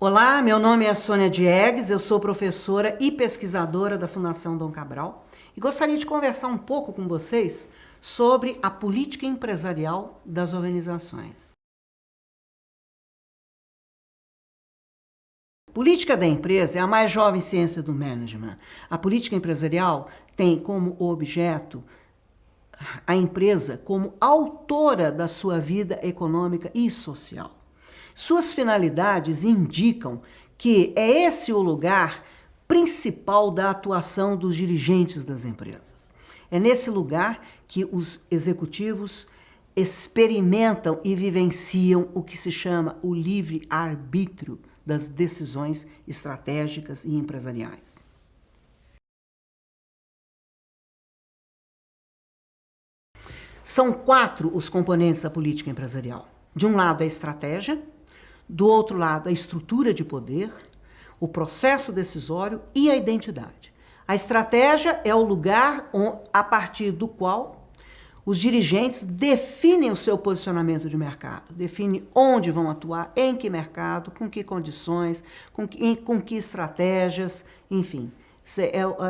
Olá, meu nome é Sônia Diegues, eu sou professora e pesquisadora da Fundação Dom Cabral e gostaria de conversar um pouco com vocês sobre a política empresarial das organizações. Política da empresa é a mais jovem ciência do management. A política empresarial tem como objeto a empresa como autora da sua vida econômica e social. Suas finalidades indicam que é esse o lugar principal da atuação dos dirigentes das empresas. É nesse lugar que os executivos experimentam e vivenciam o que se chama o livre-arbítrio das decisões estratégicas e empresariais. São 4 os componentes da política empresarial. De um lado, a estratégia, do outro lado, a estrutura de poder, o processo decisório e a identidade. A estratégia é o lugar a partir do qual os dirigentes definem o seu posicionamento de mercado, definem onde vão atuar, em que mercado, com que condições, com que estratégias, enfim,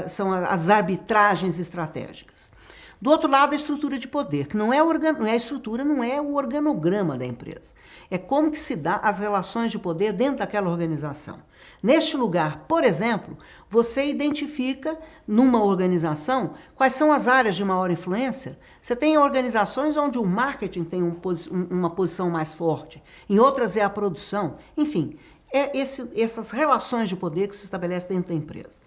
são as arbitragens estratégicas. Do outro lado, a estrutura de poder, que não é a estrutura, não é o organograma da empresa. É como que se dá as relações de poder dentro daquela organização. Neste lugar, por exemplo, você identifica numa organização quais são as áreas de maior influência. Você tem organizações onde o marketing tem uma posição mais forte, em outras é a produção. Enfim, essas relações de poder que se estabelecem dentro da empresa.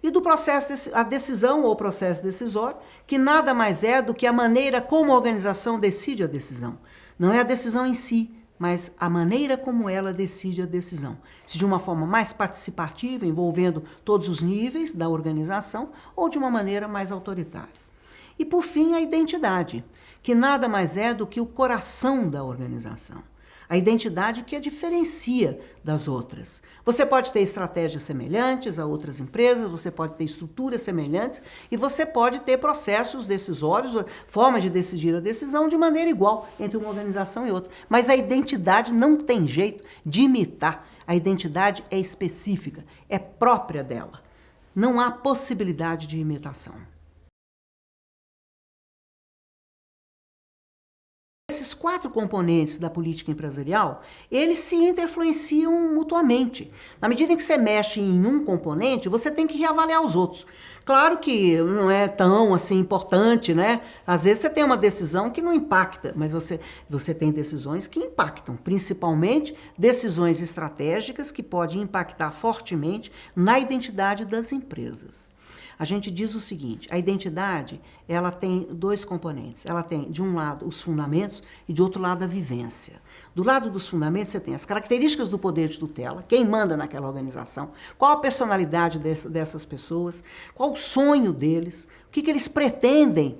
E do processo, a decisão ou processo decisório, que nada mais é do que a maneira como a organização decide a decisão. Não é a decisão em si, mas a maneira como ela decide a decisão. Se de uma forma mais participativa, envolvendo todos os níveis da organização, ou de uma maneira mais autoritária. E por fim, a identidade, que nada mais é do que o coração da organização. A identidade que a diferencia das outras. Você pode ter estratégias semelhantes a outras empresas, você pode ter estruturas semelhantes e você pode ter processos decisórios, formas de decidir a decisão de maneira igual entre uma organização e outra. Mas a identidade não tem jeito de imitar. A identidade é específica, é própria dela. Não há possibilidade de imitação. Esses 4 componentes da política empresarial, eles se interfluenciam mutuamente. Na medida em que você mexe em um componente, você tem que reavaliar os outros. Claro que não é tão assim importante, né? Às vezes você tem uma decisão que não impacta, mas você tem decisões que impactam, principalmente decisões estratégicas que podem impactar fortemente na identidade das empresas. A gente diz o seguinte, a identidade, ela tem 2 componentes. Ela tem, de um lado, os fundamentos e, de outro lado, a vivência. Do lado dos fundamentos, você tem as características do poder de tutela, quem manda naquela organização, qual a personalidade dessas pessoas, qual o sonho deles, o que eles pretendem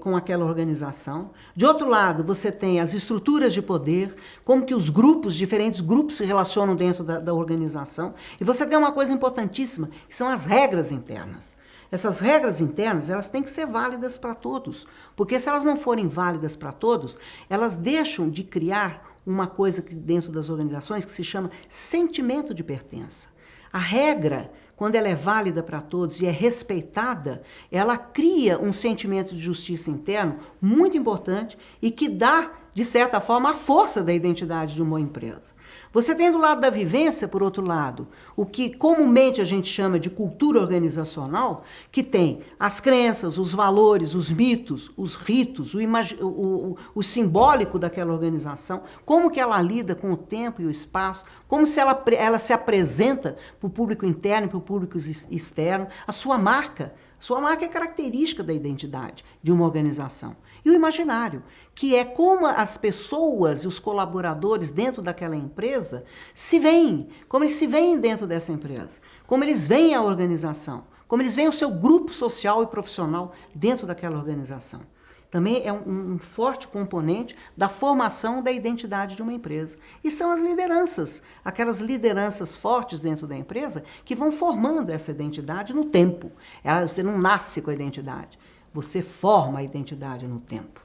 com aquela organização. De outro lado, você tem as estruturas de poder, como que os diferentes grupos se relacionam dentro da organização. E você tem uma coisa importantíssima, que são as regras internas. Essas regras internas, elas têm que ser válidas para todos, porque se elas não forem válidas para todos, elas deixam de criar uma coisa dentro das organizações que se chama sentimento de pertença. A regra, quando ela é válida para todos e é respeitada, ela cria um sentimento de justiça interno muito importante e que dá, de certa forma, a força da identidade de uma empresa. Você tem do lado da vivência, por outro lado, o que comumente a gente chama de cultura organizacional, que tem as crenças, os valores, os mitos, os ritos, o simbólico daquela organização, como que ela lida com o tempo e o espaço, como se ela se apresenta para o público interno e para o público externo, a sua marca. Sua marca é característica da identidade de uma organização. E o imaginário, que é como as pessoas e os colaboradores dentro daquela empresa se veem, como eles se veem dentro dessa empresa, como eles veem a organização, como eles veem o seu grupo social e profissional dentro daquela organização. Também é um forte componente da formação da identidade de uma empresa. E são as lideranças, aquelas lideranças fortes dentro da empresa que vão formando essa identidade no tempo. Você não nasce com a identidade, você forma a identidade no tempo.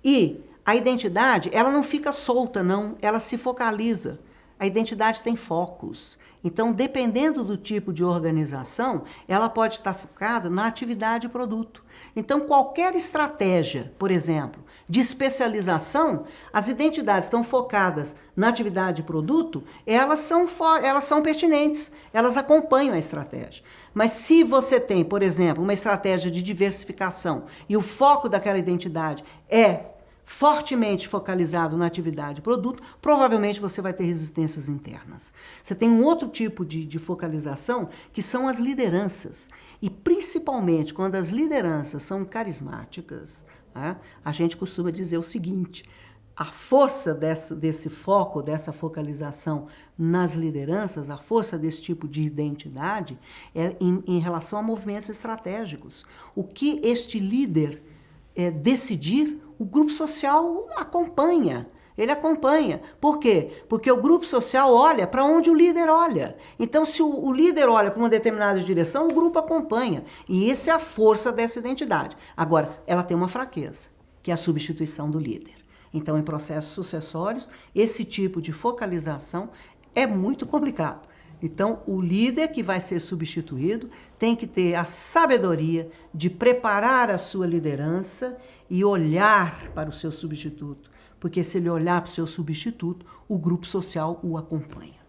E a identidade, ela não fica solta, não, ela se focaliza. A identidade tem focos. Então, dependendo do tipo de organização, ela pode estar focada na atividade e produto. Então, qualquer estratégia, por exemplo, de especialização, as identidades estão focadas na atividade e produto, elas são pertinentes, elas acompanham a estratégia. Mas se você tem, por exemplo, uma estratégia de diversificação e o foco daquela identidade é fortemente focalizado na atividade e produto, provavelmente você vai ter resistências internas. Você tem um outro tipo de focalização, que são as lideranças. E principalmente quando as lideranças são carismáticas, né, a gente costuma dizer o seguinte: a força desse foco, dessa focalização nas lideranças, a força desse tipo de identidade é em relação a movimentos estratégicos. O que este líder decidir, o grupo social acompanha. Ele acompanha. Por quê? Porque o grupo social olha para onde o líder olha. Então, se o líder olha para uma determinada direção, o grupo acompanha. E essa é a força dessa identidade. Agora, ela tem uma fraqueza, que é a substituição do líder. Então, em processos sucessórios, esse tipo de focalização é muito complicado. Então, o líder que vai ser substituído tem que ter a sabedoria de preparar a sua liderança e olhar para o seu substituto. Porque se ele olhar para o seu substituto, o grupo social o acompanha.